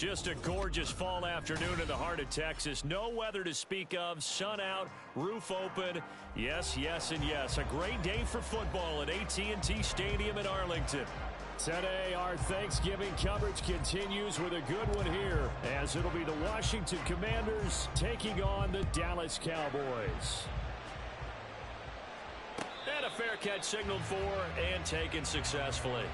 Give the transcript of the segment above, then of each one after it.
Just a gorgeous fall afternoon in the heart of Texas. No weather to speak of. Sun out, roof open. Yes, yes, and yes. A great day for football at AT&T Stadium in Arlington. Today, our Thanksgiving coverage continues with a good one here, as it'll be the Washington Commanders taking on the Dallas Cowboys. And a fair catch signaled for and taken successfully.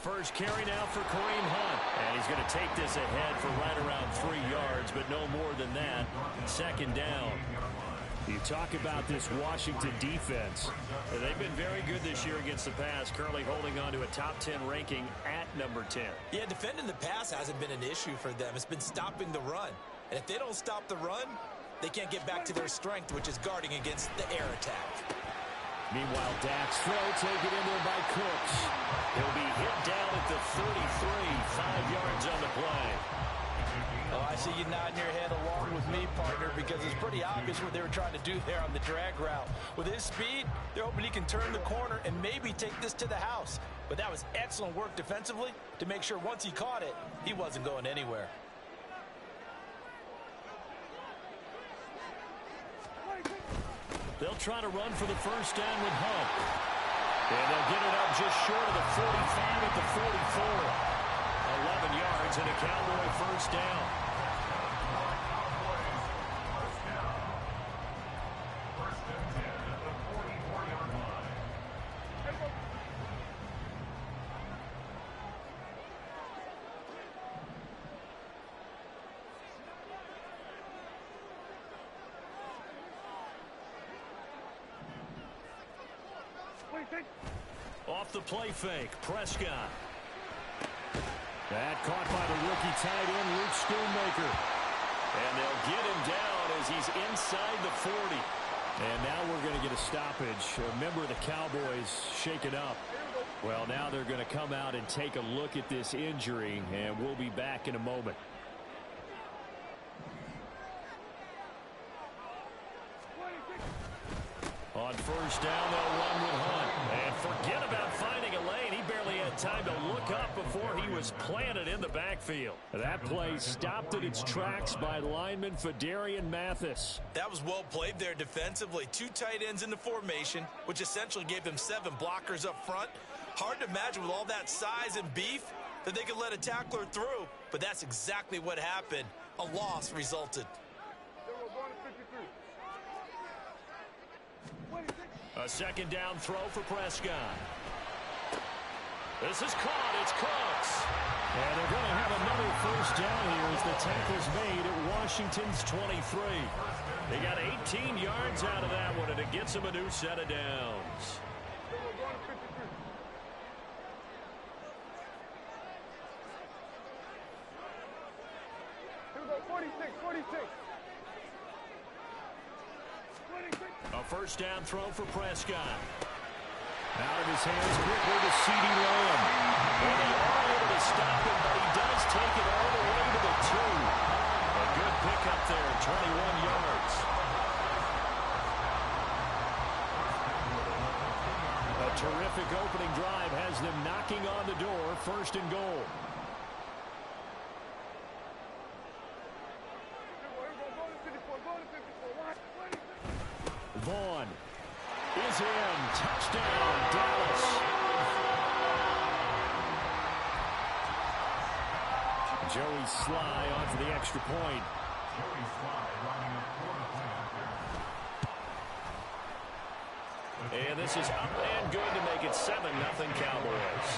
First carry now for Kareem Hunt. And he's going to take this ahead for right around 3 yards, but no more than that. Second down. You talk about this Washington defense. They've been very good this year against the pass, currently holding on to a top 10 ranking at number 10. Yeah, defending the pass hasn't been an issue for them. It's been stopping the run. And if they don't stop the run, they can't get back to their strength, which is guarding against the air attack. Meanwhile, Dak's throw taken in there by Cooks. He'll be hit down at the 33, 5 yards on the play. Oh, I see you nodding your head along with me, partner, because it's pretty obvious what they were trying to do there on the drag route. With his speed, they're hoping he can turn the corner and maybe take this to the house. But that was excellent work defensively to make sure once he caught it, he wasn't going anywhere. They'll try to run for the first down with Hunt. And they'll get it up just short of the 45 at the 44. 11 yards and a Cowboy first down. Off the play fake, Prescott. That caught by the rookie tight end, Luke Schoonmaker. And they'll get him down as he's inside the 40. And now we're going to get a stoppage. Remember, the Cowboys shaken up. Well, now they're going to come out and take a look at this injury, and we'll be back in a moment. On first down, they'll run with Hunt. And forget about finding a lane. He barely had time to look up before he was planted in the backfield. That play stopped in its tracks by lineman Phidarian Mathis. That was well played there defensively. 2 tight ends in the formation, which essentially gave them 7 blockers up front. Hard to imagine with all that size and beef that they could let a tackler through. But that's exactly what happened. A loss resulted. A second down throw for Prescott. This is caught. It's Cooks. And they're going to have another first down here as the tackle's made at Washington's 23. They got 18 yards out of that one, and it gets them a new set of downs. A first down throw for Prescott. Out of his hands quickly to CeeDee Lamb. And they are able to stop him, but he does take it all the way to the 2. A good pickup there, 21 yards. A terrific opening drive has them knocking on the door, first and goal. Vaughn is in. Touchdown, Dallas. Joey Sly on for the extra point. And this is up and good to make it 7-0 Cowboys.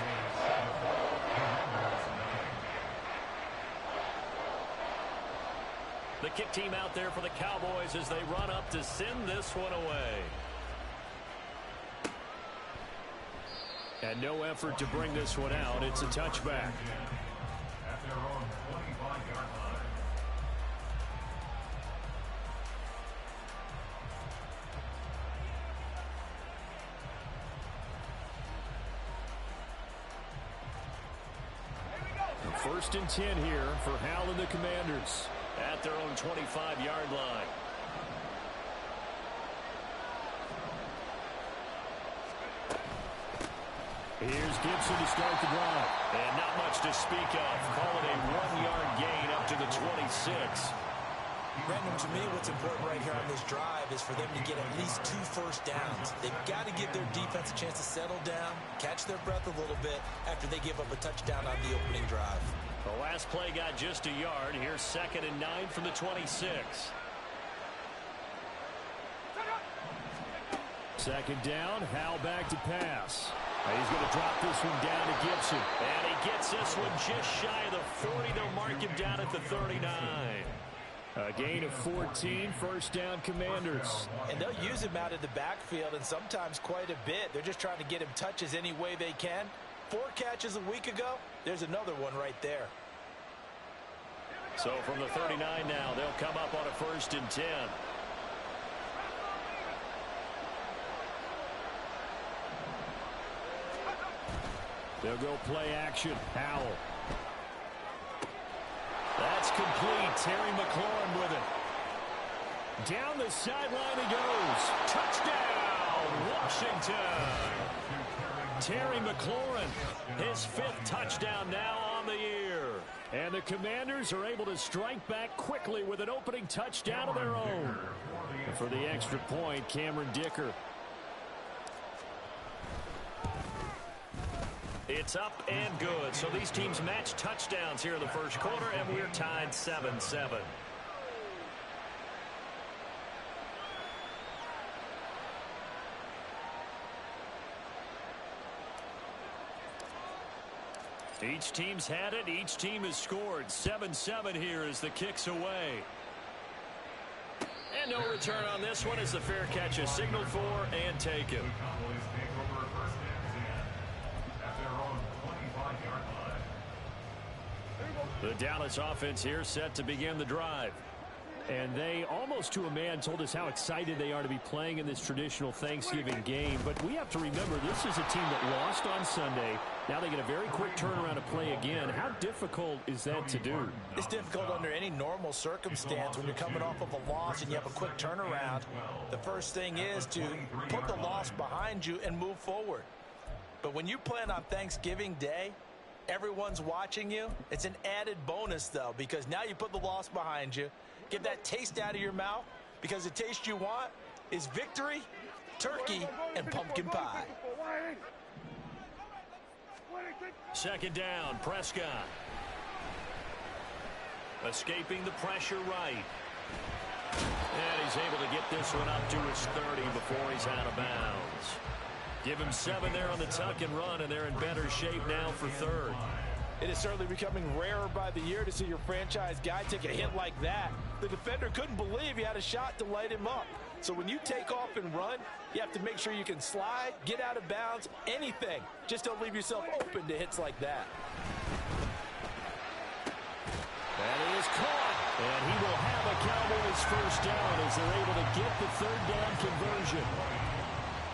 The kick team out there for the Cowboys as they run up to send this one away. And no effort to bring this one out. It's a touchback. At their own 25-yard line. First and 10 here for Hal and the Commanders at their own 25-yard line. Here's Gibson to start the drive. And not much to speak of. Call it a 1-yard gain up to the 26. Brandon, to me, what's important right here on this drive is for them to get at least 2 first downs. They've got to give their defense a chance to settle down, catch their breath a little bit after they give up a touchdown on the opening drive. The last play got just a yard. Here's 2nd and 9 from the 26. Second down, Hal back to pass. He's going to drop this one down to Gibson. And he gets this one just shy of the 40. They'll mark him down at the 39. A gain of 14, first down Commanders. And they'll use him out of the backfield, and sometimes quite a bit. They're just trying to get him touches any way they can. 4 catches a week ago, there's another one right there. So from the 39 now, they'll come up on a 1st and 10. They'll go play action. Howell. That's complete. Terry McLaurin with it. Down the sideline he goes. Touchdown, Washington. Terry McLaurin, his 5th touchdown now on the year. And the Commanders are able to strike back quickly with an opening touchdown of their own. And for the extra point, Cameron Dicker. It's up and good. So these teams match touchdowns here in the first quarter, and we're tied 7-7. Each team's had it. Each team has scored. 7-7 here as the kick's away. And no return on this one as the fair catch is signaled for and taken. The Dallas offense here set to begin the drive. And they, almost to a man, told us how excited they are to be playing in this traditional Thanksgiving game. But we have to remember, this is a team that lost on Sunday. Now they get a very quick turnaround to play again. How difficult is that to do? It's difficult under any normal circumstance when you're coming off of a loss and you have a quick turnaround. The first thing is to put the loss behind you and move forward. But when you plan on Thanksgiving Day, everyone's watching you. It's an added bonus, though, because now you put the loss behind you. Get that taste out of your mouth, because the taste you want is victory, turkey, and pumpkin pie. Second down, Prescott. Escaping the pressure right. And he's able to get this one up to his 30 before he's out of bounds. Give him 7 there on the tuck and run, and they're in better shape now for 3rd. It is certainly becoming rarer by the year to see your franchise guy take a hit like that. The defender couldn't believe he had a shot to light him up. So when you take off and run, you have to make sure you can slide, get out of bounds, anything. Just don't leave yourself open to hits like that. That is caught. And he will have a Cowboys first down as they're able to get the 3rd down conversion.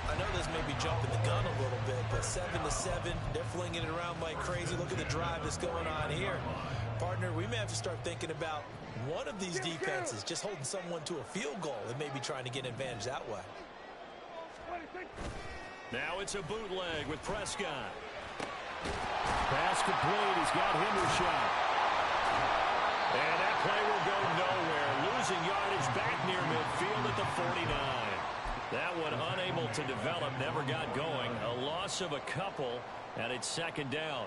I know this may be jumping the gun a little bit, but 7-7, they're flinging it around like crazy. Look at the drive that's going on here. Partner, we may have to start thinking about one of these defenses just holding someone to a field goal and maybe trying to get an advantage that way. Now it's a bootleg with Prescott. Pass complete. He's got Hendershot. And that play will go nowhere. Losing yardage back near midfield at the 49. That one unable to develop, never got going. A loss of a couple, and it's 2nd down.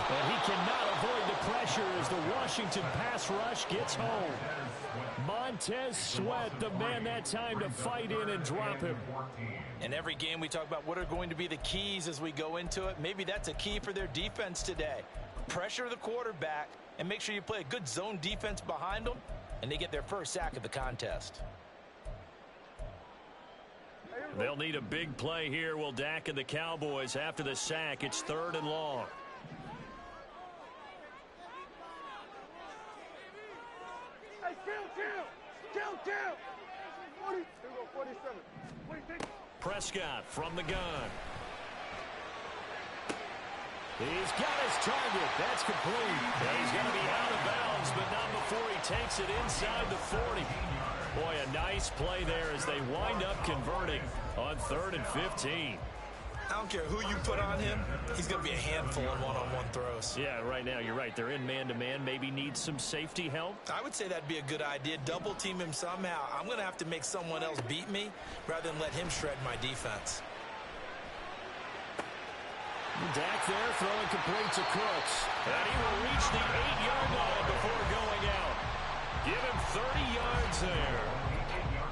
And he cannot avoid the pressure as the Washington pass rush gets home. Montez Sweat, the man that time to fight in and drop him. In every game we talk about what are going to be the keys as we go into it. Maybe that's a key for their defense today. Pressure the quarterback and make sure you play a good zone defense behind them, and they get their first sack of the contest. They'll need a big play here. Will Dak and the Cowboys after the sack. It's 3rd and long. Prescott from the gun. He's got his target. That's complete. And he's going to be out of bounds, but not before he takes it inside the 40. Boy, a nice play there as they wind up converting on 3rd and 15. I don't care who you put on him. He's going to be a handful in one-on-one throws. Yeah, right now, you're right. They're in man-to-man. Maybe needs some safety help. I would say that'd be a good idea. Double team him somehow. I'm going to have to make someone else beat me rather than let him shred my defense. Dak there throwing complete to Cooks. And he will reach the 8-yard line before going out. Give him 30 yards there.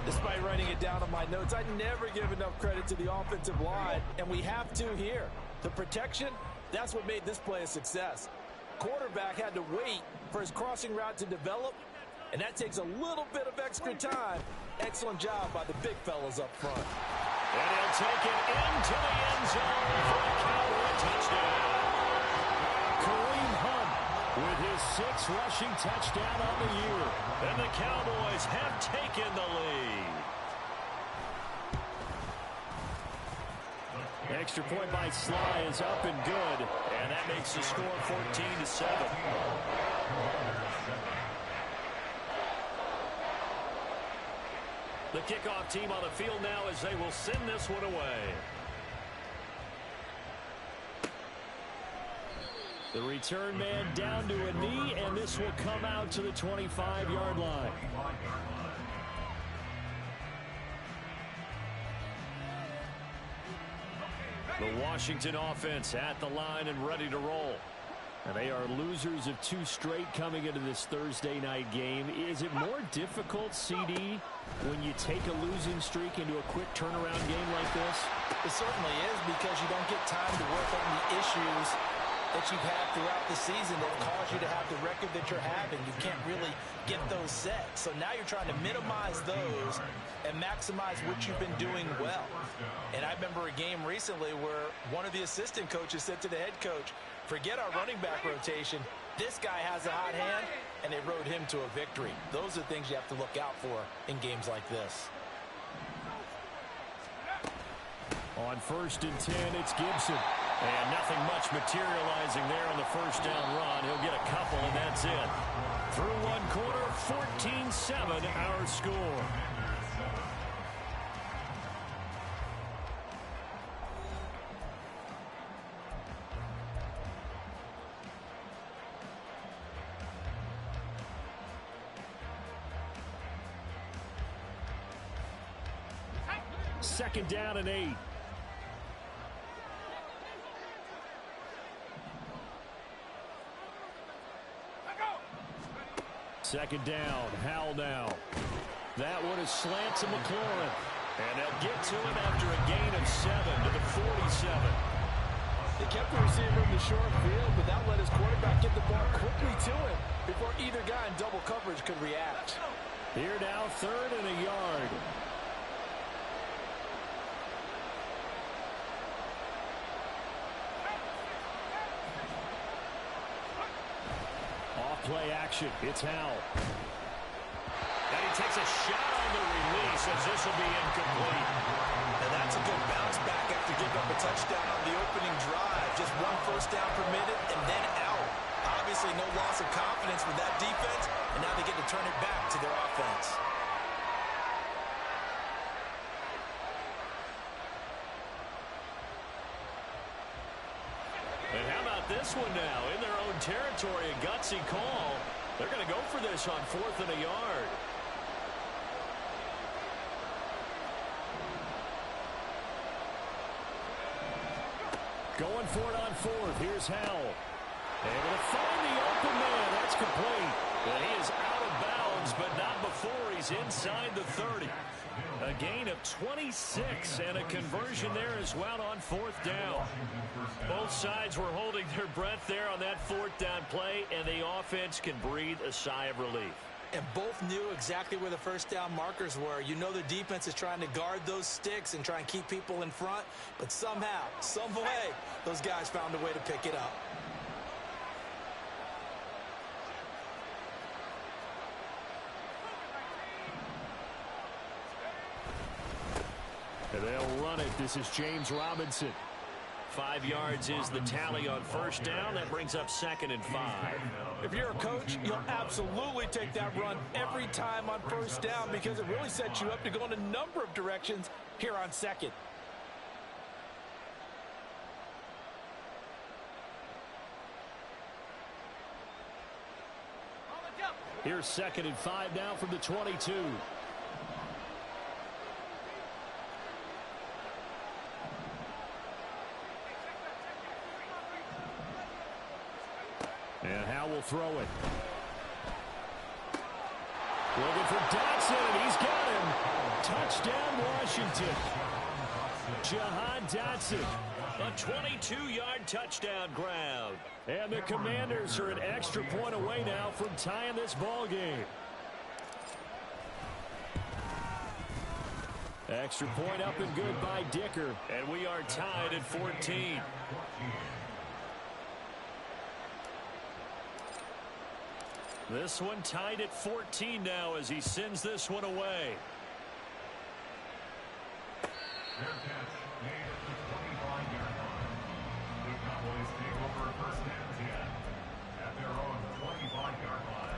Despite writing it down on my notes, I never give enough credit to the offensive line, and we have to here. The protection, that's what made this play a success. Quarterback had to wait for his crossing route to develop, and that takes a little bit of extra time. Excellent job by the big fellas up front. And he'll take it into the end zone for a Cowboy touchdown. Kareem Hunt with his 6th rushing touchdown on the year. And the Cowboys have taken the lead. Extra point by Sly is up and good. And that makes the score 14-7. The kickoff team on the field now as they will send this one away. The return man down to a knee, and this will come out to the 25-yard line. The Washington offense at the line and ready to roll. And they are losers of 2 straight coming into this Thursday night game. Is it more difficult, CD, when you take a losing streak into a quick turnaround game like this? It certainly is, because you don't get time to work on the issues that you've had throughout the season that caused you to have the record that you're having. You can't really get those set. So now you're trying to minimize those and maximize what you've been doing well. And I remember a game recently where one of the assistant coaches said to the head coach, forget our running back rotation. This guy has a hot hand, and they rode him to a victory. Those are things you have to look out for in games like this. On 1st and 10, it's Gibson. And nothing much materializing there on the first down run. He'll get a couple, and that's it. Through one quarter, 14-7 our score. Second down and 8. Second down, Howell now. That one is slant to McLaurin. And they'll get to him after a gain of 7 to the 47. They kept the receiver in the short field, but that let his quarterback get the ball quickly to him before either guy in double coverage could react. Here now, 3rd and a yard. Play action. It's Howell. And he takes a shot on the release as this will be incomplete. And that's a good bounce back after giving up a touchdown on the opening drive. Just 1 first down permitted and then out. Obviously no loss of confidence with that defense, and now they get to turn it back to their offense. And how about this one now? In their own territory, a gutsy call. They're going to go for this on 4th and a yard. Going for it on 4th. Here's Howell. Able to find the open man. That's complete. And he is out of bounds, but not before he's inside the 30. A gain of 26 and a conversion there as well on 4th down. Both sides were holding their breath there on that 4th down play, and the offense can breathe a sigh of relief. And both knew exactly where the first down markers were. You know the defense is trying to guard those sticks and try and keep people in front. But somehow, some way, those guys found a way to pick it up. And they'll run it. This is James Robinson. 5 yards is the tally on first down. That brings up 2nd and 5. If you're a coach, you'll absolutely take that run every time on first down because it really sets you up to go in a number of directions here on 2nd. Here's 2nd and 5 now from the 22. And Howe will throw it. Looking for Dotson, and he's got him. Touchdown, Washington. Jahan Dotson. A 22-yard touchdown grab. And the Commanders are an extra point away now from tying this ball game. Extra point up and good by Dicker. And we are tied at 14. This one tied at 14 now as he sends this one away. Their catch made at the 25-yard line. The Cowboys take over first and 10 at their own 25-yard line.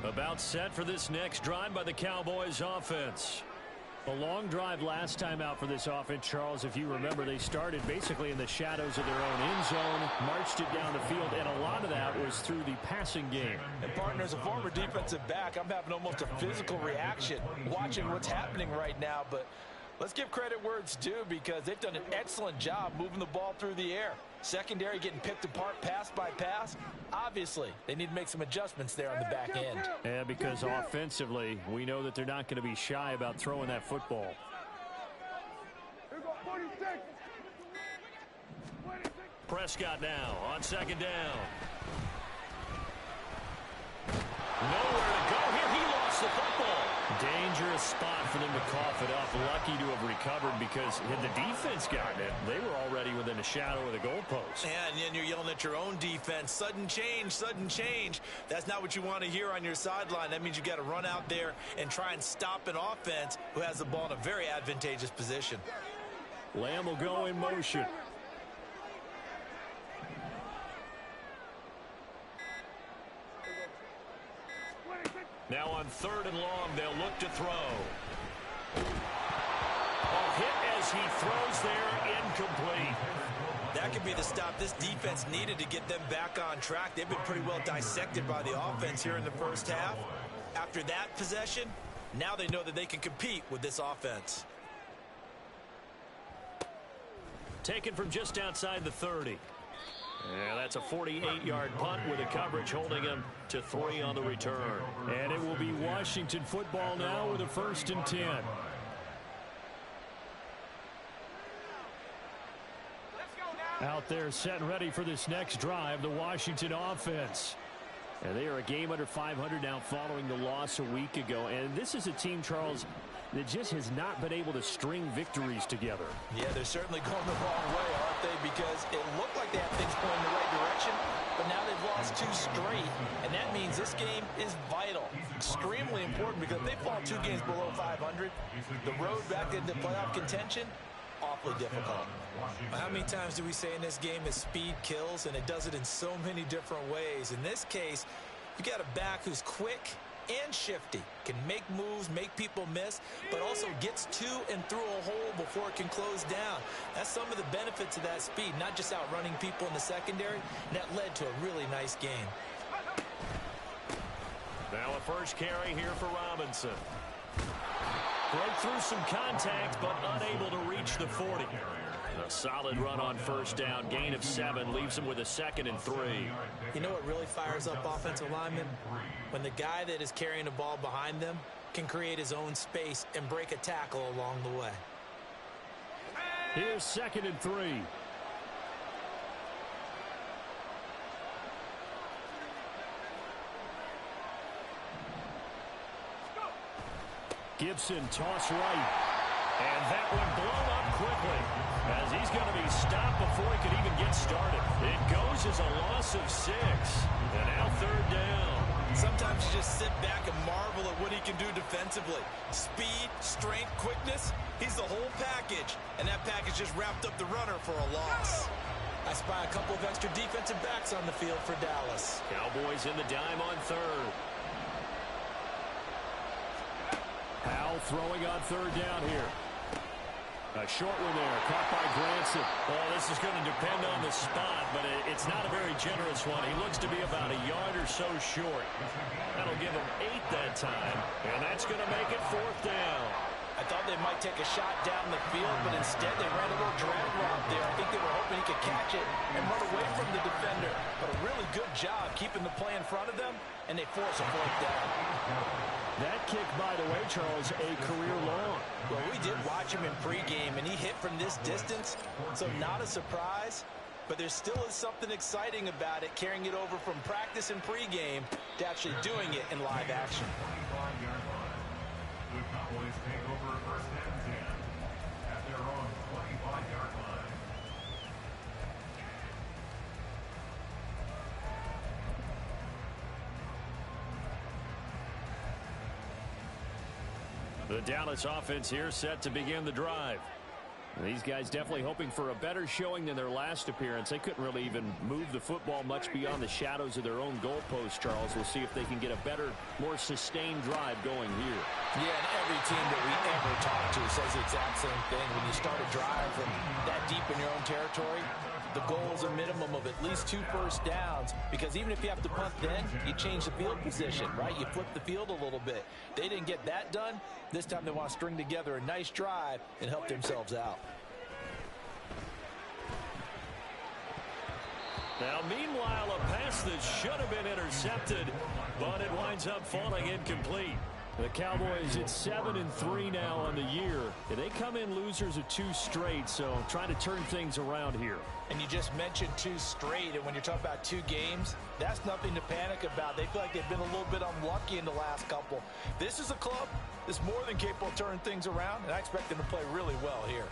About set for this next drive by the Cowboys offense. A long drive last time out for this offense, Charles. If you remember, they started basically in the shadows of their own end zone, marched it down the field, and a lot of that was through the passing game. And, partner, as a former defensive back, I'm having almost a physical reaction watching what's happening right now. But let's give credit where it's due because they've done an excellent job moving the ball through the air. Secondary getting picked apart pass by pass. Obviously, they need to make some adjustments there on the back end. And because offensively, we know that they're not going to be shy about throwing that football. Prescott now on 2nd down. Nowhere to go here. He lost the football. Dangerous spot for them to cough it up. Lucky to have recovered because had the defense gotten it, they were already within a shadow of the goalpost. And you're yelling at your own defense. Sudden change, sudden change. That's not what you want to hear on your sideline. That means you've got to run out there and try and stop an offense who has the ball in a very advantageous position. Lamb will go in motion. Now on 3rd and long, they'll look to throw. A hit as he throws there, incomplete. That could be the stop this defense needed to get them back on track. They've been pretty well dissected by the offense here in the first half. After that possession, now they know that they can compete with this offense. Taken from just outside the 30. And that's a 48-yard punt with a coverage holding him to 3 on the return. And it will be Washington football now with a 1st and 10. Out there set and ready for this next drive, the Washington offense. And they are a game under 500 now following the loss a week ago. And this is a team, Charles, that just has not been able to string victories together. Yeah, they're certainly going the wrong way, aren't they? Because it looked like they had things going in the right direction, but now they've lost 2 straight, and that means this game is vital, extremely important, because if they fall 2 games below 500, the road back into playoff contention, awfully difficult. How many times do we say in this game that speed kills, and it does it in so many different ways? In this case, you got a back who's quick and shifty, can make moves, make people miss, but also gets to and through a hole before it can close down. That's some of the benefits of that speed, not just outrunning people in the secondary, and that led to a really nice game. Now a first carry here for Robinson. Broke through some contact, but unable to reach the 40. A solid run on first down. Gain of 7 leaves him with a 2nd and 3. You know what really fires up offensive linemen? When the guy that is carrying the ball behind them can create his own space and break a tackle along the way. Here's 2nd and 3. Gibson toss right. And that one blown up quickly as he's going to be stopped before he could even get started. It goes as a loss of 6. And now 3rd down. Sometimes you just sit back and marvel at what he can do defensively. Speed, strength, quickness. He's the whole package. And that package just wrapped up the runner for a loss. I spy a couple of extra defensive backs on the field for Dallas. Cowboys in the dime on 3rd. Powell throwing on 3rd down here. A short one there, caught by Granson. Oh, this is going to depend on the spot, but it's not a very generous one. He looks to be about a yard or so short. That'll give him 8 that time, and that's going to make it 4th down. I thought they might take a shot down the field, but instead they ran a little drag route there. I think they were hoping he could catch it and run away from the defender. But a really good job keeping the play in front of them, and they force a 4th down. That kick, by the way, Charles, a career long. Well, we did watch him in pregame, and he hit from this distance, so not a surprise. But there still is something exciting about it, carrying it over from practice and pregame to actually doing it in live action. The Cowboys take over 1st and 10 at their own 25-yard line. The Dallas offense here set to begin the drive. These guys definitely hoping for a better showing than their last appearance. They couldn't really even move the football much beyond the shadows of their own goalpost, Charles. We'll see if they can get a better, more sustained drive going here. Yeah, and every team that we ever talk to says the exact same thing. When you start a drive from that deep in your own territory, the goal is a minimum of at least 2 first downs, because even if you have to punt then, you change the field position, right? You flip the field a little bit. They didn't get that done. This time they want to string together a nice drive and help themselves out. Now, meanwhile, a pass that should have been intercepted, but it winds up falling incomplete. The Cowboys at 7-3 now on the year. They come in losers of 2 straight, so trying to turn things around here. And you just mentioned 2 straight, and when you're talking about 2 games, that's nothing to panic about. They feel like they've been a little bit unlucky in the last couple. This is a club that's more than capable of turning things around, and I expect them to play really well here.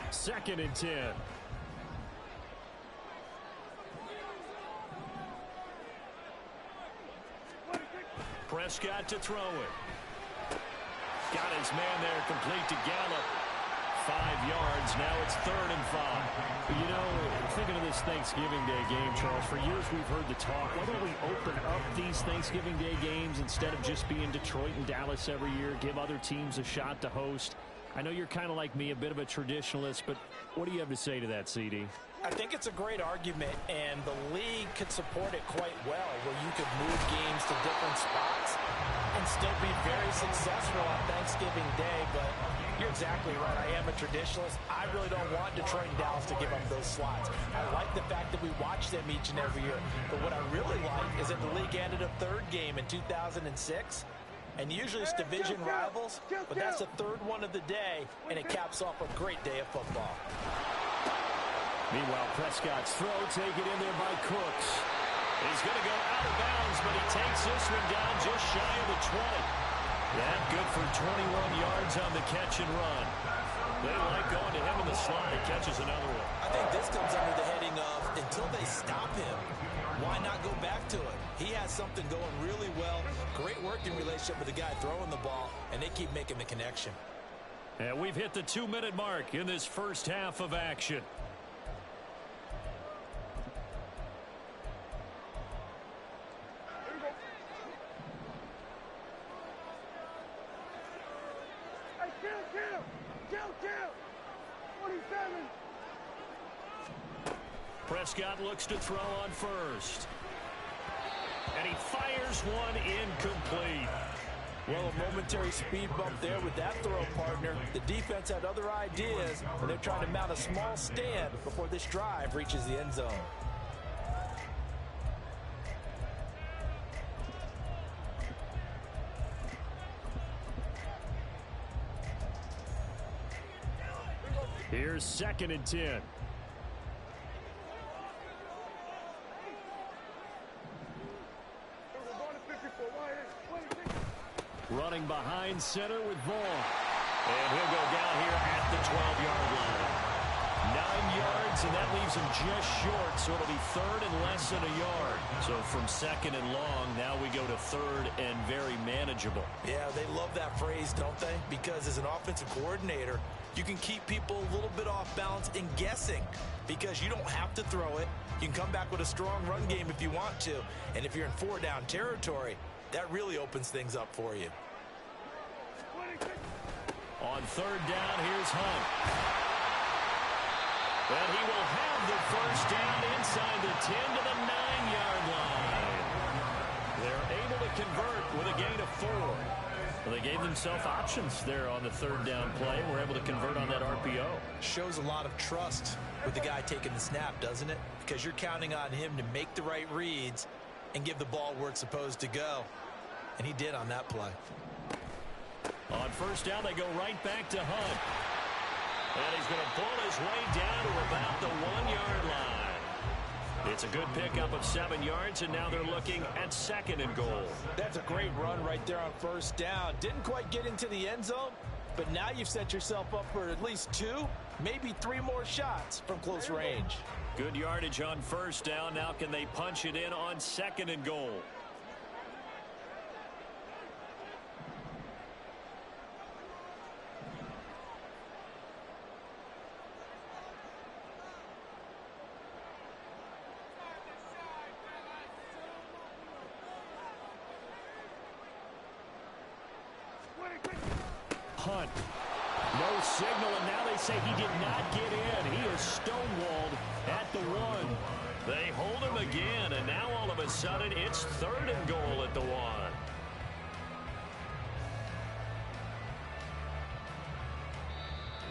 2nd and 10. Prescott to throw it. Got his man there, complete to Gallup. 5 yards. Now it's 3rd and 5. You know, thinking of this Thanksgiving Day game, Charles, for years we've heard the talk, why don't we open up these Thanksgiving Day games instead of just being Detroit and Dallas every year, give other teams a shot to host? I know you're kind of like me, a bit of a traditionalist, but what do you have to say to that, CD? I think it's a great argument, and the league could support it quite well, where you could move games to different spots and still be very successful on Thanksgiving Day. But you're exactly right. I am a traditionalist. I really don't want Detroit and Dallas to give up those slots. I like the fact that we watch them each and every year. But what I really like is that the league added a 3rd game in 2006. And usually it's division rivals, but that's the 3rd one of the day, and it caps off a great day of football. Meanwhile, Prescott's throw taken in there by Cooks. He's going to go out of bounds, but he takes this one down just shy of the 20. That good for 21 yards on the catch and run. They like going to him in the slot. He catches another one. I think this comes under the heading of, until they stop him, why not go back to it? He has something going really well. Great working relationship with the guy throwing the ball, and they keep making the connection. And we've hit the 2-minute mark in this first half of action. Prescott looks to throw on first. And he fires one incomplete. Well, a momentary speed bump there with that throw, partner. The defense had other ideas, and they're trying to mount a small stand before this drive reaches the end zone. Here's 2nd and 10. Running behind center with Vaughn. And he'll go down here at the 12-yard line. 9 yards, and that leaves him just short, so it'll be 3rd and less than a yard. So from 2nd and long, now we go to 3rd and very manageable. Yeah, they love that phrase, don't they? Because as an offensive coordinator, you can keep people a little bit off balance and guessing because you don't have to throw it. You can come back with a strong run game if you want to. And if you're in 4-down territory, that really opens things up for you. On 3rd down, here's Hunt. And he will have the 1st down inside the 10 to the 9-yard line. They're able to convert with a gain of 4. Well, they gave themselves options there on the 3rd down play. We're able to convert on that RPO. Shows a lot of trust with the guy taking the snap, doesn't it? Because you're counting on him to make the right reads and give the ball where it's supposed to go. And he did on that play. On 1st down, they go right back to Hunt. And he's going to pull his way down to about the 1-yard line. It's a good pickup of 7 yards, and now they're looking at 2nd and goal. That's a great run right there on 1st down. Didn't quite get into the end zone, but now you've set yourself up for at least 2, maybe 3 more shots from close range. Good yardage on 1st down. Now can they punch it in on 2nd and goal? Hunt. No signal, and now they say he did not get in. He is stonewalled at the 1. They hold him again, and now all of a sudden it's 3rd and goal at the 1.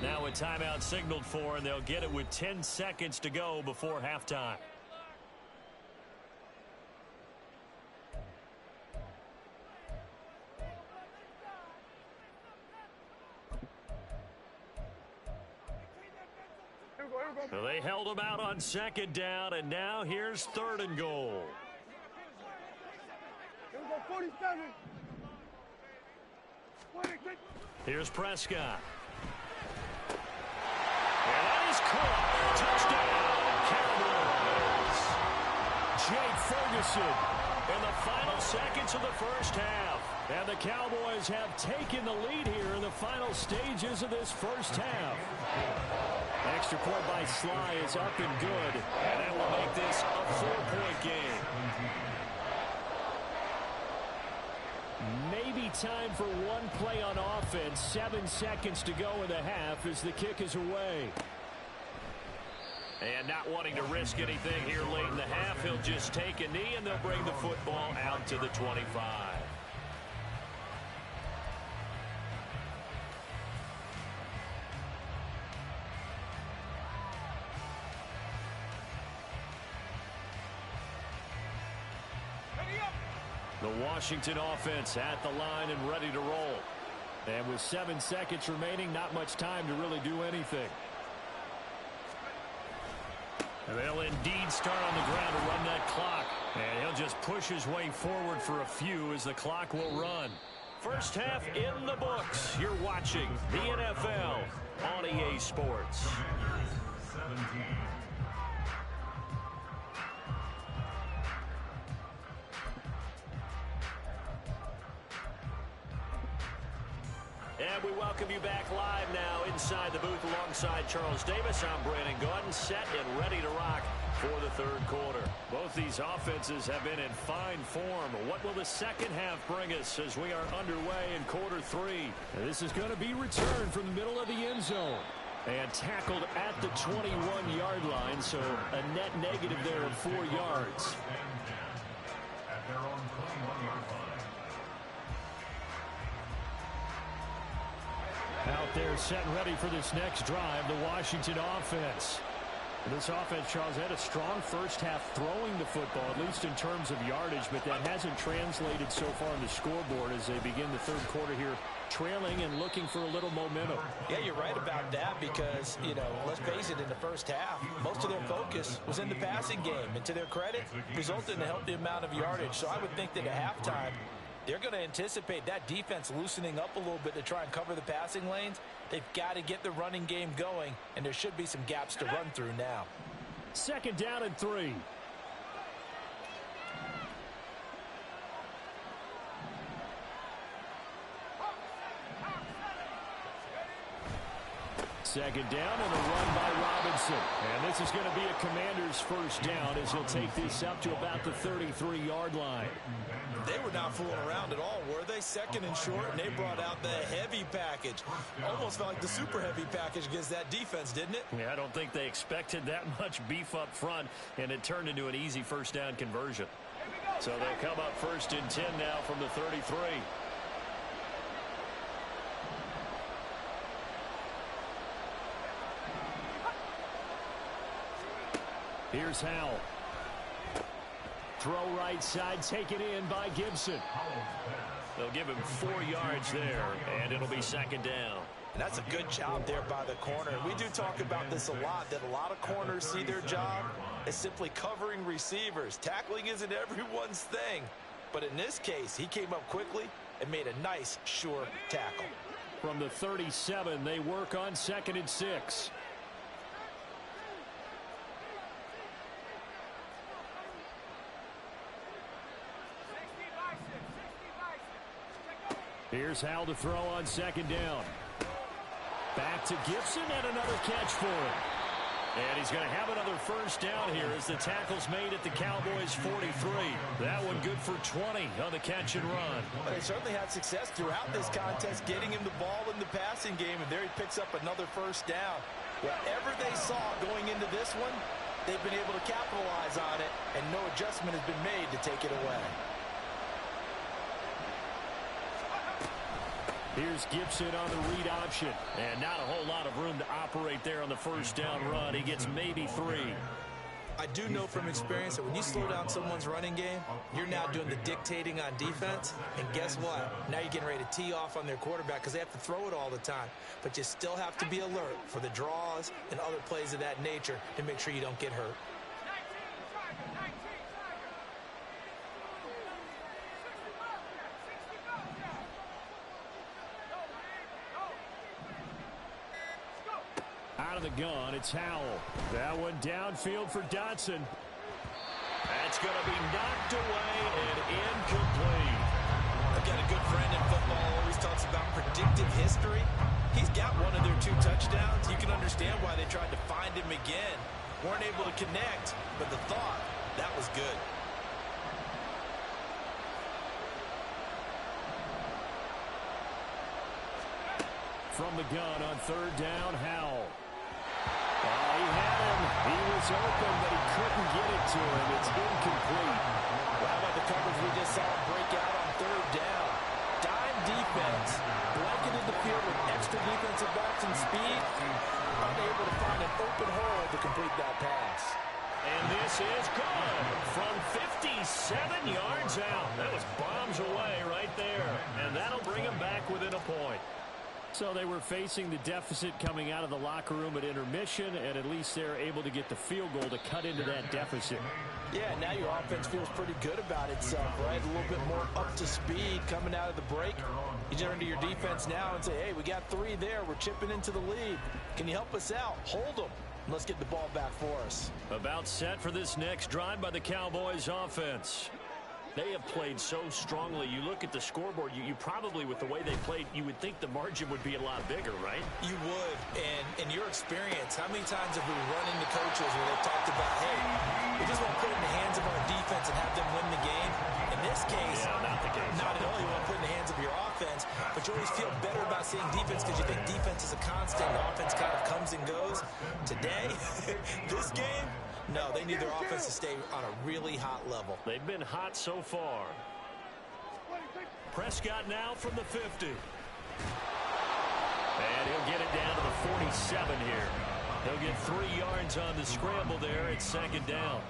Now a timeout signaled for, and they'll get it with 10 seconds to go before halftime. So they held him out on 2nd down, and now here's 3rd and goal. Here's Prescott. And that is caught. Touchdown, Cowboys. Jake Ferguson in the final seconds of the 1st half. And the Cowboys have taken the lead here in the final stages of this 1st half. Extra point by Sly is up and good. And that will make this a 4-point game. Maybe time for one play on offense. 7 seconds to go in the half as the kick is away. And not wanting to risk anything here late in the half, he'll just take a knee and they'll bring the football out to the 25. The Washington offense at the line and ready to roll. And with 7 seconds remaining, not much time to really do anything. And they'll indeed start on the ground to run that clock. And he'll just push his way forward for a few as the clock will run. 1st half in the books. You're watching the NFL on EA Sports. 17. And we welcome you back live now inside the booth alongside Charles Davis. I'm Brandon Gaudin, set and ready to rock for the 3rd quarter. Both these offenses have been in fine form. What will the 2nd half bring us as we are underway in quarter 3? And this is going to be returned from the middle of the end zone. And tackled at the 21-yard line, so a net negative there of 4 yards. At their own 21-yard line. Out there set and ready for this next drive, the Washington offense. This offense, Charles, had a strong first half throwing the football, at least in terms of yardage, but that hasn't translated so far on the scoreboard as they begin the third quarter here, trailing and looking for a little momentum. Yeah, you're right about that because, let's face it, in the first half, most of their focus was in the passing game. And to their credit, resulted in a healthy amount of yardage. So I would think that at halftime, they're going to anticipate that defense loosening up a little bit to try and cover the passing lanes. They've got to get the running game going, and there should be some gaps to run through now. 2nd down and 3. Second down and a run by Robinson. And this is going to be a Commander's first down as he'll take this up to about the 33-yard line. They were not fooling around at all, were they? 2nd and short, and they brought out the heavy package. Almost felt like the super heavy package against that defense, didn't it? Yeah, I don't think they expected that much beef up front, and it turned into an easy first down conversion. So they'll come up 1st and 10 now from the 33. Here's Howell. Throw right side, taken in by Gibson. They'll give him 4 yards there, and it'll be 2nd down. And that's a good job there by the corner. We do talk about this a lot, that a lot of corners see their job as simply covering receivers. Tackling isn't everyone's thing. But in this case, he came up quickly and made a nice, sure tackle. From the 37, they work on 2nd and 6. Here's Howell to throw on 2nd down. Back to Gibson and another catch for him. And he's going to have another first down here as the tackle's made at the Cowboys' 43. That one good for 20 on the catch and run. Well, they certainly had success throughout this contest getting him the ball in the passing game, and there he picks up another first down. Whatever they saw going into this one, they've been able to capitalize on it, and no adjustment has been made to take it away. Here's Gibson on the read option. And not a whole lot of room to operate there on the first down run. He gets maybe 3. I do know from experience that when you slow down someone's running game, you're now doing the dictating on defense. And guess what? Now you're getting ready to tee off on their quarterback because they have to throw it all the time. But you still have to be alert for the draws and other plays of that nature to make sure you don't get hurt. Out of the gun, it's Howell. That one downfield for Dotson. That's going to be knocked away and incomplete. I've got a good friend in football, always talks about predictive history. He's got one of their 2 touchdowns. You can understand why they tried to find him again. Weren't able to connect, but the thought, that was good. From the gun on 3rd down, Howell. He had him. He was open, but he couldn't get it to him. It's incomplete. Well, how about the coverage we just saw break out on 3rd down? Dime defense, blanketed the field with extra defensive backs and speed, unable to find an open hole to complete that pass. And this is good from 57 yards out. That was bombs away right there. And that'll bring him back within a point. So they were facing the deficit coming out of the locker room at intermission, and at least they're able to get the field goal to cut into that deficit. Yeah, now your offense feels pretty good about itself, right? A little bit more up to speed coming out of the break. You turn to your defense now and say, hey, we got 3 there. We're chipping into the lead. Can you help us out? Hold them. And let's get the ball back for us. About set for this next drive by the Cowboys offense. They have played so strongly. You look at the scoreboard, you probably, with the way they played, you would think the margin would be a lot bigger, right? You would. And in your experience, how many times have we run into coaches where they've talked about, hey, we just want to put it in the hands of our defense and have them win the game? In this case, not the case. Not at all. You want to put it in the hands of your offense, but you always feel better about seeing defense because you think defense is a constant. Offense kind of comes and goes. Today, this game, no, they need their offense to stay on a really hot level. They've been hot so far. Prescott now from the 50. And he'll get it down to the 47 here. He'll get 3 yards on the scramble there at second down.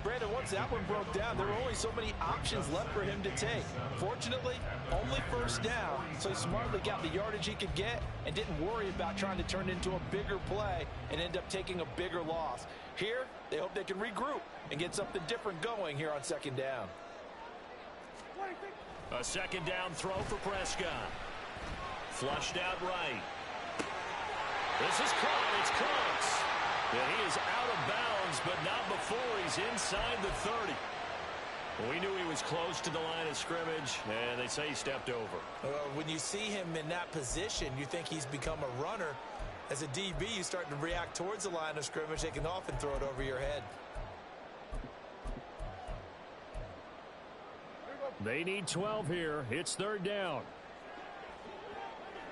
Brandon, once that one broke down, there were only so many options left for him to take. Fortunately, only first down, so he smartly got the yardage he could get and didn't worry about trying to turn it into a bigger play and end up taking a bigger loss. Here, they hope they can regroup and get something different going here on second down. A second down throw for Prescott. Flushed out right. This is caught. It's close. And he is out of bounds, but not before he's inside the 30. We knew he was close to the line of scrimmage, and they say he stepped over. When you see him in that position, you think he's become a runner. As a DB, you start to react towards the line of scrimmage. They can often throw it over your head. They need 12 here. It's third down.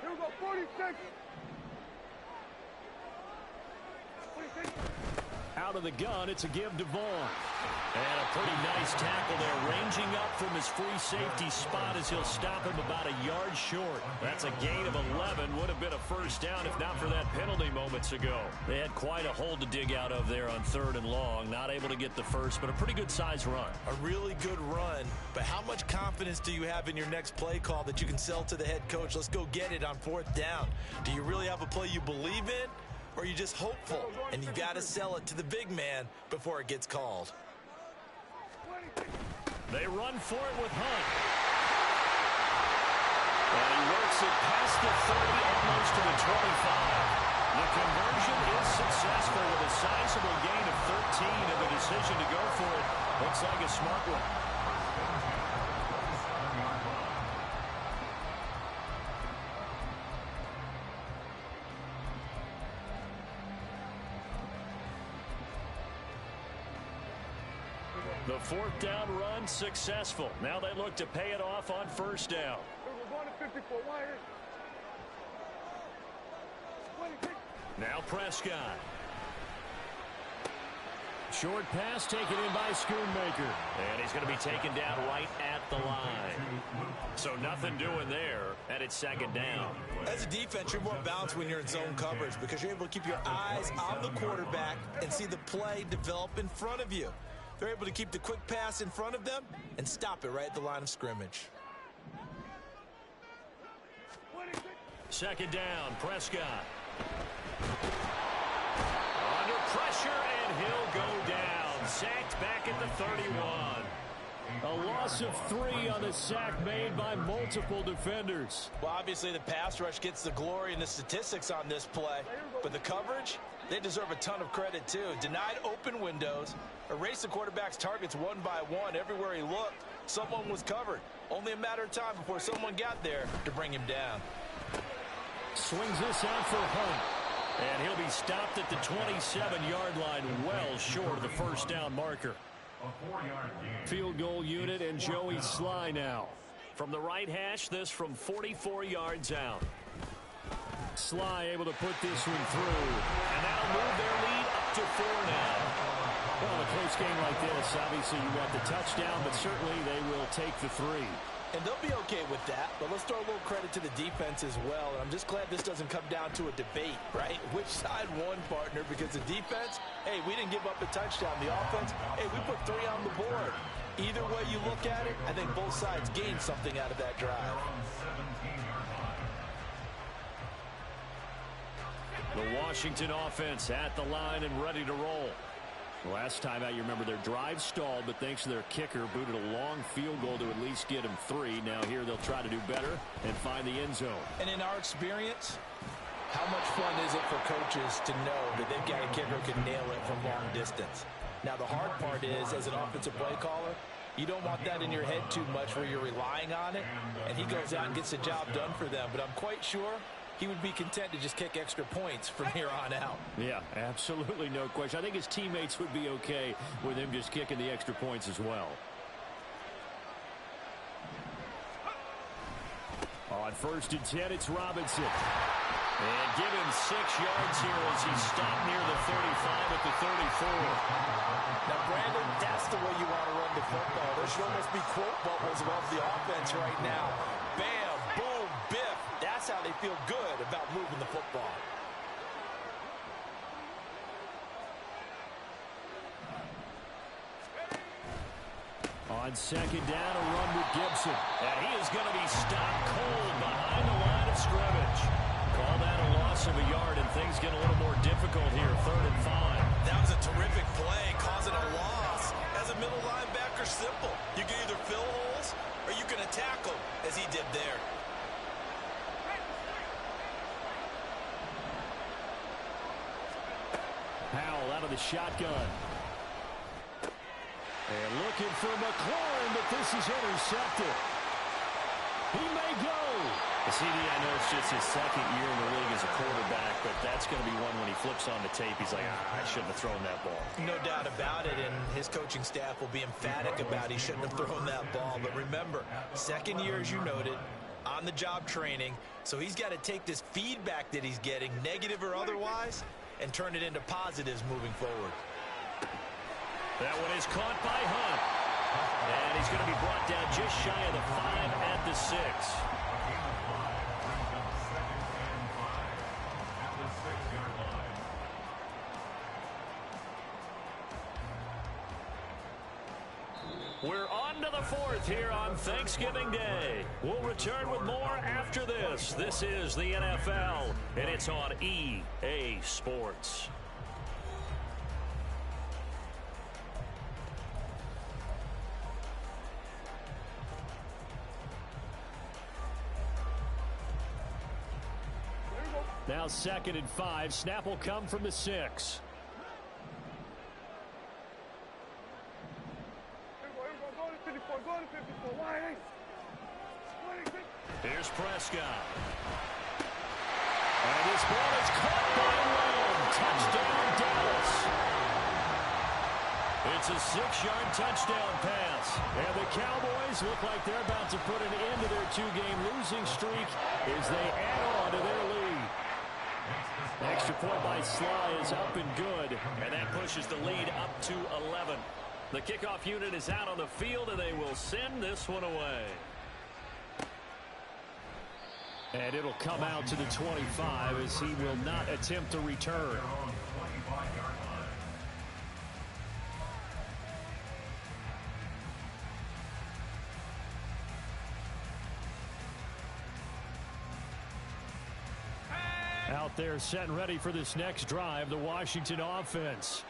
Here we go, 46. Out of the gun, it's a give to Vaughn. And a pretty nice tackle there, ranging up from his free safety spot as he'll stop him about a yard short. That's a gain of 11. Would have been a first down if not for that penalty moments ago. They had quite a hole to dig out of there on 3rd and long. Not able to get the first, but a pretty good size run. A really good run, but how much confidence do you have in your next play call that you can sell to the head coach? Let's go get it on 4th down. Do you really have a play you believe in? Or are you just hopeful, and you got to sell it to the big man before it gets called? They run for it with Hunt. And he works it past the 30, almost to the 25. The conversion is successful with a sizable gain of 13, and the decision to go for it looks like a smart one. The 4th down run successful. Now they look to pay it off on 1st down. Now Prescott. Short pass taken in by Schoonmaker. And he's going to be taken down right at the line. So nothing doing there, and it's 2nd down. As a defense, you're more balanced when you're in zone coverage because you're able to keep your eyes on the quarterback and see the play develop in front of you. They're able to keep the quick pass in front of them and stop it right at the line of scrimmage. 2nd down, Prescott. Under pressure, and he'll go down. Sacked back at the 31. A loss of 3 on the sack made by multiple defenders. Well, obviously the pass rush gets the glory and the statistics on this play, but the coverage, they deserve a ton of credit too. Denied open windows, erased the quarterback's targets one by one. Everywhere he looked, someone was covered. Only a matter of time before someone got there to bring him down. Swings this out for Hunt. And he'll be stopped at the 27-yard line, well short of the 1st down marker. Field goal unit and Joey Sly now. From the right hash, this from 44 yards out. Sly able to put this one through. And that'll move their lead up to 4 now. Well, a close game like this, obviously you want the touchdown, but certainly they will take the 3. And they'll be okay with that, but let's throw a little credit to the defense as well. And I'm just glad this doesn't come down to a debate, right? Which side won, partner? Because the defense, hey, we didn't give up a touchdown. The offense, hey, we put 3 on the board. Either way you look at it, I think both sides gained something out of that drive. The Washington offense at the line and ready to roll. Last time out, you remember their drive stalled, but thanks to their kicker, booted a long field goal to at least get him 3. Now here they'll try to do better and find the end zone. And in our experience, how much fun is it for coaches to know that they've got a kicker who can nail it from long distance? Now the hard part is, as an offensive play caller, you don't want that in your head too much where you're relying on it, and he goes out and gets the job done for them. But I'm quite sure he would be content to just kick extra points from here on out. Yeah, absolutely no question. I think his teammates would be okay with him just kicking the extra points as well. On 1st and 10, it's Robinson. And give him 6 yards here as he's stopped near the 35 at the 34. Now, Brandon, that's the way you want to run the football. There should almost be quote bubbles above the offense right now. Bam, boom, biff. That's that's how they feel good about moving the football. On second down, a run with Gibson. And he is going to be stopped cold behind the line of scrimmage. Call that a loss of a yard, and things get a little more difficult here, 3rd and 5. That was a terrific play, causing a loss. As a middle linebacker, simple. You can either fill holes or you can attack them, as he did there. Howell out of the shotgun. And looking for McLaurin, but this is intercepted. He may go. The CD, I know it's just his second year in the league as a quarterback, but that's going to be one when he flips on the tape. He's like, I shouldn't have thrown that ball. No doubt about it, and his coaching staff will be emphatic about he shouldn't have thrown that ball. But remember, second year, as you noted, on-the-job training, so he's got to take this feedback that he's getting, negative or otherwise, and turn it into positives moving forward. That one is caught by Hunt. And he's going to be brought down just shy of the 5 at the 6. We're on to the 4th here on Thanksgiving Day. We'll return with more after this. This is the NFL, and it's on EA Sports. Now 2nd and 5. Snap will come from the 6. Here's Prescott. And this ball is caught by Lamb. Touchdown, Dallas. It's a 6-yard touchdown pass. And the Cowboys look like they're about to put an end to their 2-game losing streak as they add on to their lead. Extra point by Sly is up and good. And that pushes the lead up to 11. The kickoff unit is out on the field, and they will send this one away. And it'll come out to the 25 as he will not attempt to return. Out there set and ready for this next drive, the Washington offense.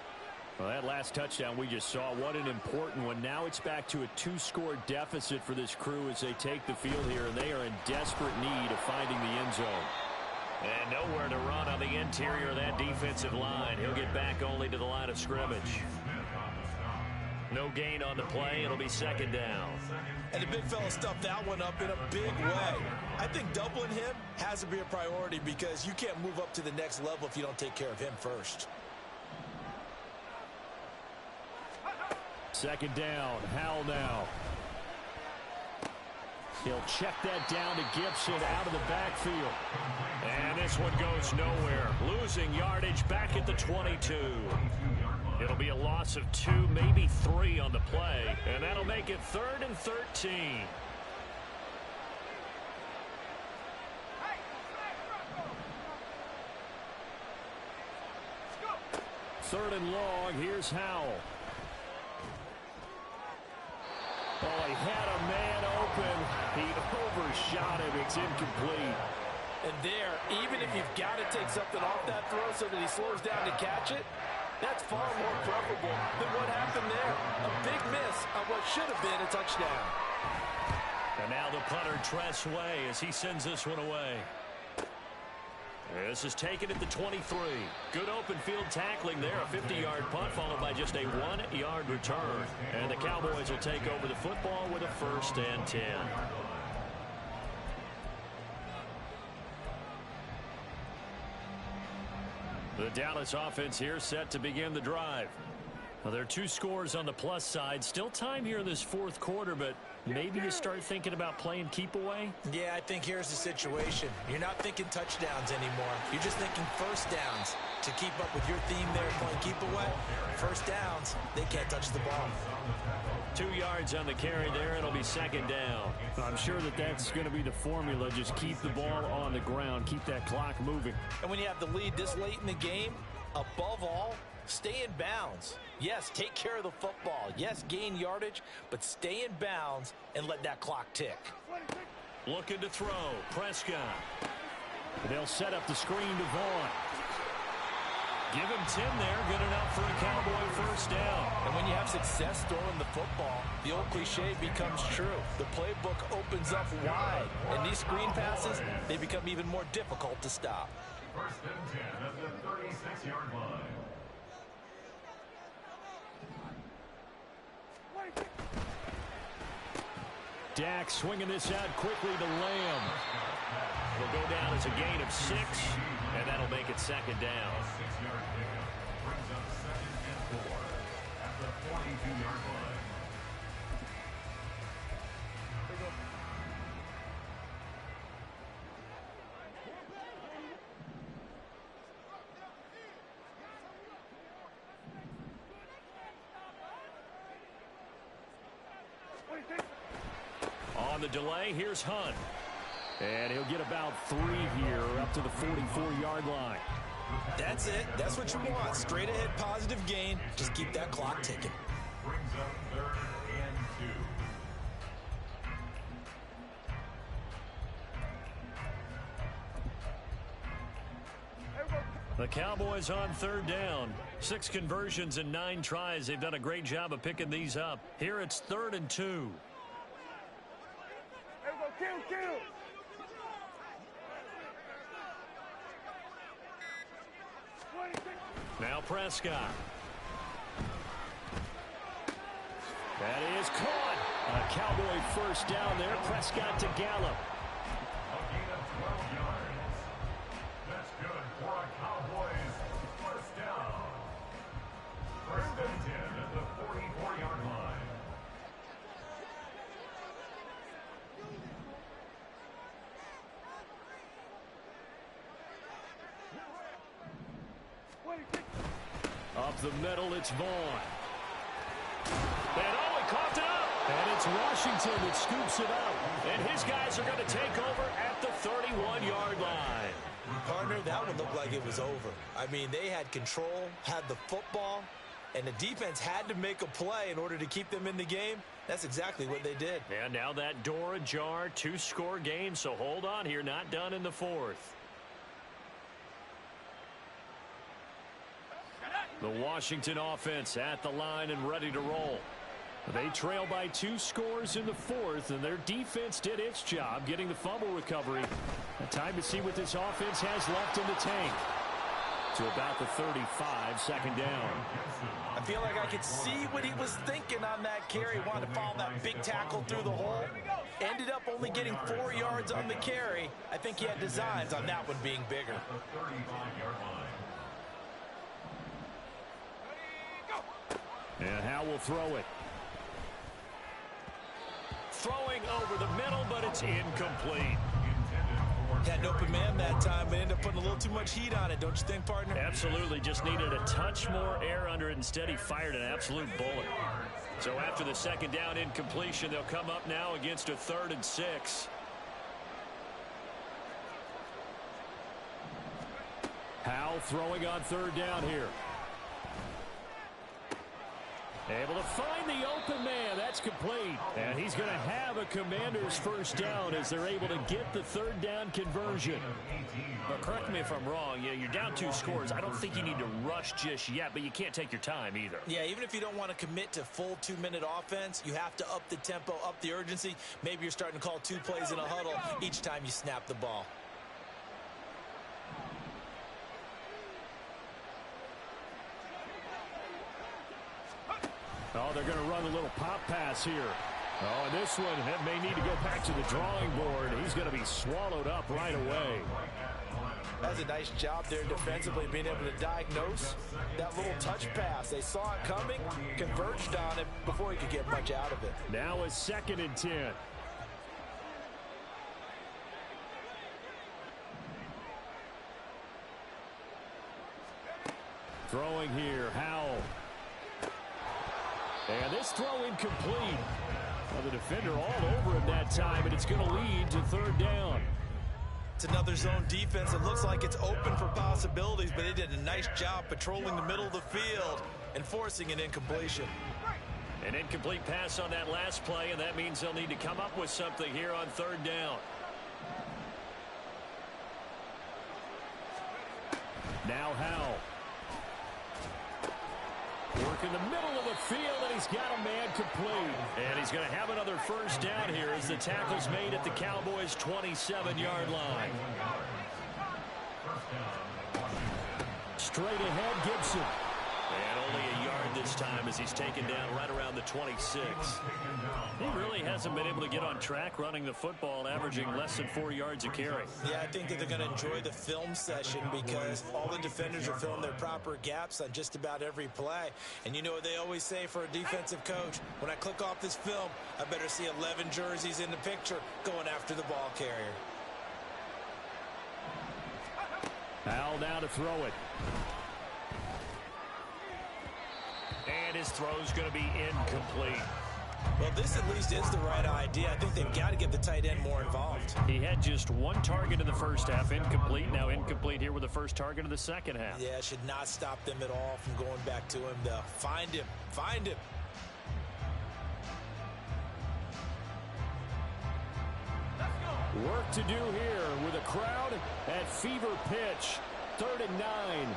Well, that last touchdown we just saw, what an important one. Now it's back to a 2-score deficit for this crew as they take the field here, and they are in desperate need of finding the end zone. And nowhere to run on the interior of that defensive line. He'll get back only to the line of scrimmage. No gain on the play. It'll be 2nd down. And the big fella stuffed that one up in a big way. I think doubling him has to be a priority because you can't move up to the next level if you don't take care of him first. 2nd down. Howell now. He'll check that down to Gibson out of the backfield. And this one goes nowhere. Losing yardage back at the 22. It'll be a loss of 2, maybe 3 on the play. And that'll make it 3rd and 13. Third and long. Here's Howell. Oh, he had a man open. He overshot him. It's incomplete. And there, even if you've got to take something off that throw so that he slows down to catch it, that's far more preferable than what happened there. A big miss on what should have been a touchdown. And now the punter, Tress Way, as he sends this one away. This is taken at the 23. Good open field tackling there. A 50-yard punt followed by just a 1-yard return. And the Cowboys will take over the football with a 1st and 10. The Dallas offense here set to begin the drive. Well, there are 2 scores on the plus side. Still time here in this fourth quarter, but maybe you start thinking about playing keep away? Yeah, I think here's the situation. You're not thinking touchdowns anymore. You're just thinking first downs. To keep up with your theme there, playing keep away, first downs, they can't touch the ball. 2 yards on the carry there. It'll be second down. I'm sure that's going to be the formula. Just keep the ball on the ground. Keep that clock moving. And when you have the lead this late in the game, above all, stay in bounds. Yes, take care of the football. Yes, gain yardage, but stay in bounds and let that clock tick. Looking to throw. Prescott. They'll set up the screen to Vaughn. Give him 10 there. Good enough for a Cowboy first down. And when you have success throwing the football, the old cliche becomes true. The playbook opens up wide. And these screen passes, they become even more difficult to stop. First and 10 at the 36-yard line. Dak swinging this out quickly to Lamb. It'll go down as a gain of 6, and that'll make it second down. 6-yard pickup brings up second and 4 at the 42-yard line. On the delay, here's Hunt. And he'll get about 3 here up to the 44-yard line. That's it. That's what you want. Straight ahead positive gain. Just keep that clock ticking. Brings up 3rd and 2. The Cowboys on 3rd down. 6 conversions and 9 tries. They've done a great job of picking these up. Here it's 3rd and 2. Kill. Now Prescott. That is caught. A Cowboy first down there. Prescott to Gallup. A gain of 12 yards. That's good for a Cowboys first down. First and 10 at the 44-yard line. Up the middle, it's Vaughn. And he coughed it up. And it's Washington that scoops it up. And his guys are going to take over at the 31-yard line. Partner, that one looked like it was over. I mean, they had control, had the football, and the defense had to make a play in order to keep them in the game. That's exactly what they did. And now that door ajar, 2-score game, so hold on here, not done in the 4th. The Washington offense at the line and ready to roll. They trail by 2 scores in the 4th, and their defense did its job getting the fumble recovery. Time to see what this offense has left in the tank. To about the 35, second down. I feel like I could see what he was thinking on that carry. Wanted to follow that big tackle through the hole. Ended up only getting 4 yards on the carry. I think he had designs on that one being bigger. The 35-yard line. And Howe will throw it. Throwing over the middle, but it's incomplete. Had an open man that time, but ended up putting a little too much heat on it, don't you think, partner? Absolutely. Just needed a touch more air under it. Instead, he fired an absolute bullet. So after the second down incompletion, they'll come up now against a 3rd and 6. Howe throwing on 3rd down here. Able to find the open man. That's complete. And he's going to have a Commander's first down as they're able to get the 3rd down conversion. But correct me if I'm wrong. You're down 2 scores. I don't think you need to rush just yet, but you can't take your time either. Yeah, even if you don't want to commit to full 2-minute offense, you have to up the tempo, up the urgency. Maybe you're starting to call 2 plays in a huddle each time you snap the ball. Oh, they're going to run a little pop pass here. Oh, and this one may need to go back to the drawing board. He's going to be swallowed up right away. That's a nice job there defensively, being able to diagnose that little touch pass. They saw it coming, converged on it before he could get much out of it. Now a 2nd and 10. Throwing here, Howell. And this throw incomplete. Well, the defender all over him that time, and it's going to lead to 3rd down. It's another zone defense. It looks like it's open for possibilities, but they did a nice job patrolling the middle of the field and forcing an incompletion. An incomplete pass on that last play, and that means they'll need to come up with something here on 3rd down. Now Howell. Work in the middle of the field, and he's got a man complete. And he's going to have another 1st down here as the tackle's made at the Cowboys' 27-yard line. Straight ahead, Gibson. And only a yard this time as he's taken down right around the 26. He really hasn't been able to get on track running the football, averaging less than 4 yards a carry. Yeah, I think that they're going to enjoy the film session because all the defenders are filling their proper gaps on just about every play. And you know what they always say for a defensive coach? When I click off this film, I better see 11 jerseys in the picture going after the ball carrier. Howell now to throw it. And his throw's going to be incomplete. Well, this at least is the right idea. I think they've got to get the tight end more involved. He had just 1 target in the 1st half, incomplete. Now incomplete here with the 1st target of the 2nd half. Yeah, it should not stop them at all from going back to him, though. Find him. Find him. Work to do here with a crowd at fever pitch. 3rd and 9.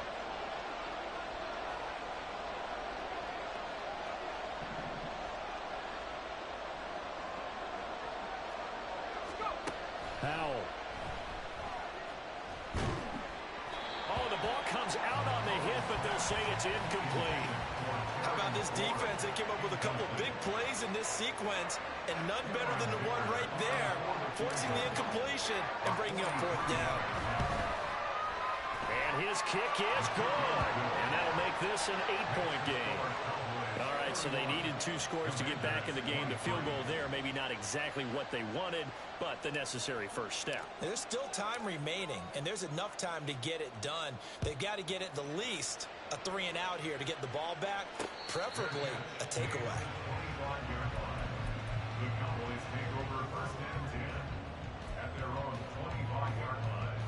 Howell. Oh, the ball comes out on the hit, but they'll say it's incomplete. How about this defense? They came up with a couple big plays in this sequence, and none better than the one right there, forcing the incompletion and bringing up 4th down. And his kick is good. And that'll make this an 8-point game. All right, so they needed 2 scores to get back in the game. The field goal there, maybe not exactly what they wanted, but the necessary 1st step. There's still time remaining, and there's enough time to get it done. They've got to get at the least a 3 and out here to get the ball back, preferably a takeaway. The Cowboys take over 1st and 10 at their own 25-yard line.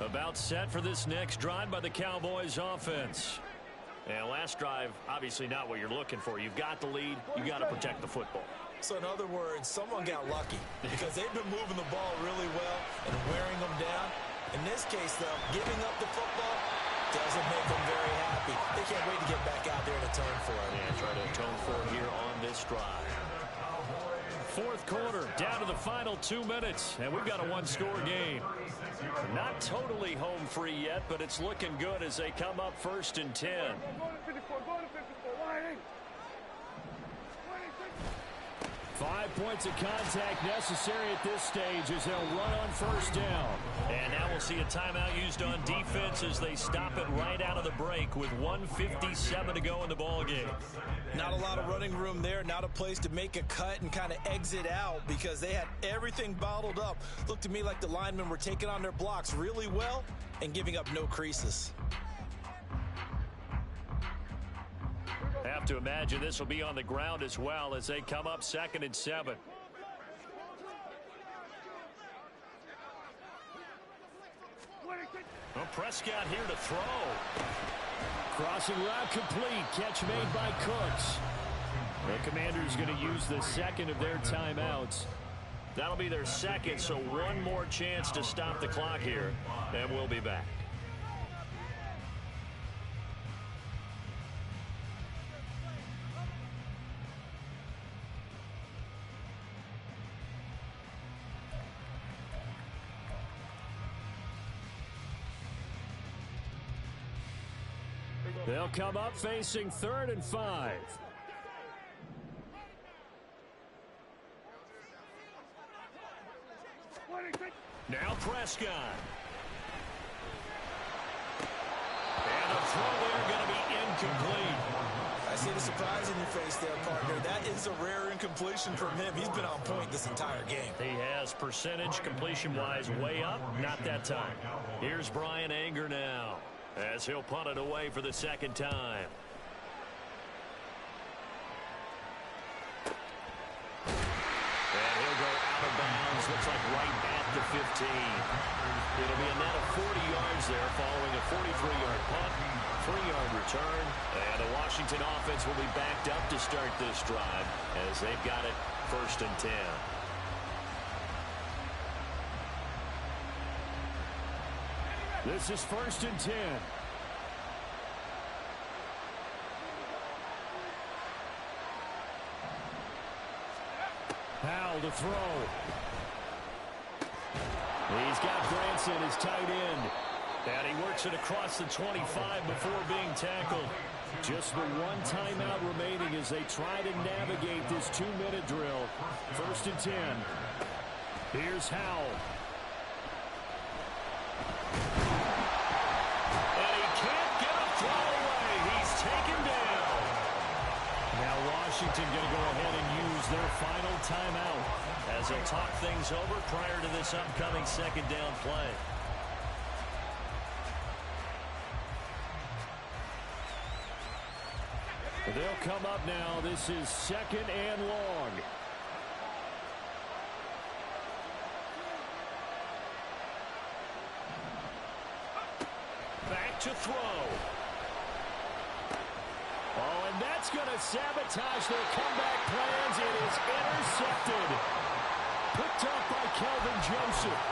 About set for this next drive by the Cowboys offense. And last drive, obviously not what you're looking for. You've got the lead. You've got to protect the football. So in other words, someone got lucky because they've been moving the ball really well and wearing them down. In this case, though, giving up the football doesn't make them very happy. They can't wait to get back out there and atone for it. And try to atone for it here on this drive. 4th quarter, down to the final 2 minutes, and we've got a 1-score game. Not totally home free yet, but it's looking good as they come up 1st and 10. 5 points of contact necessary at this stage as they'll run on 1st down. And now we'll see a timeout used on defense as they stop it right out of the break with 1:57 to go in the ballgame. Not a lot of running room there, not a place to make a cut and kind of exit out because they had everything bottled up. Looked to me like the linemen were taking on their blocks really well and giving up no creases. Have to imagine this will be on the ground as well as they come up 2nd and 7. Well, Prescott here to throw. Crossing route complete. Catch made by Cooks. The Commanders going to use the 2nd of their timeouts. That'll be their 2nd, so 1 more chance to stop the clock here, and we'll be back. They'll come up facing 3rd and 5. Now Prescott. And the throw there going to be incomplete. I see the surprise in your face there, partner. That is a rare incompletion from him. He's been on point this entire game. He has percentage completion-wise way up. Not that time. Here's Brian Anger now as he'll punt it away for the second time. And he'll go out of bounds. Looks like right at the 15. It'll be a net of 40 yards there following a 43-yard punt. 3-yard return, and the Washington offense will be backed up to start this drive as they've got it 1st and 10. This is 1st and 10. Howell to throw. He's got Granson as tight end. And he works it across the 25 before being tackled. Just the one timeout remaining as they try to navigate this 2-minute drill. 1st and 10. Here's Howell. And he can't get a throw away. He's taken down. Now Washington going to go ahead and use their final timeout as they'll talk things over prior to this upcoming 2nd down play. They'll come up now. This is 2nd and long. Back to throw. Oh, and that's going to sabotage their comeback plans. It is intercepted. Picked up by Kelvin Joseph.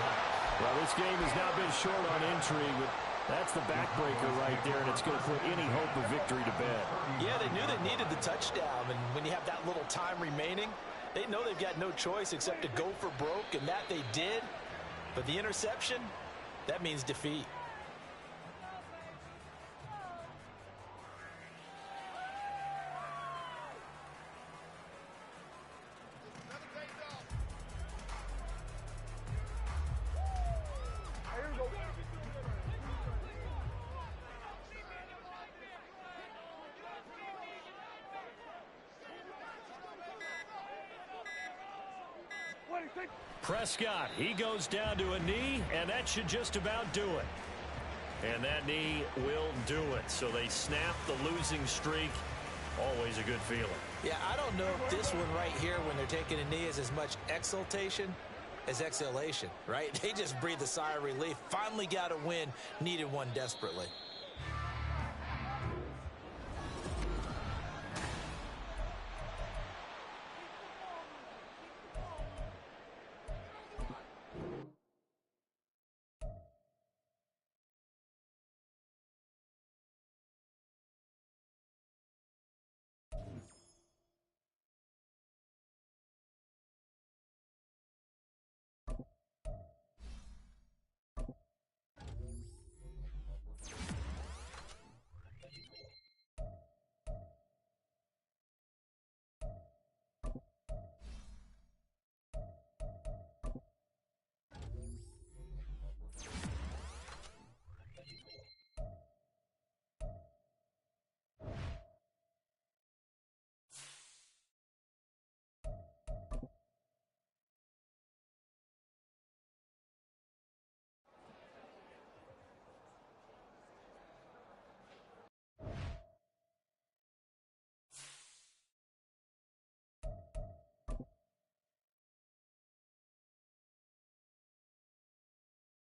Well, this game has now been short on intrigue, but that's the backbreaker right there, and it's going to put any hope of victory to bed. Yeah, they knew they needed the touchdown, and when you have that little time remaining, they know they've got no choice except to go for broke, and that they did. But the interception, that means defeat. Prescott, he goes down to a knee, and that should just about do it. And that knee will do it. So they snap the losing streak. Always a good feeling. Yeah, I don't know if this one right here when they're taking a knee is as much exultation as exhalation, right? They just breathe a sigh of relief. Finally got a win, needed one desperately.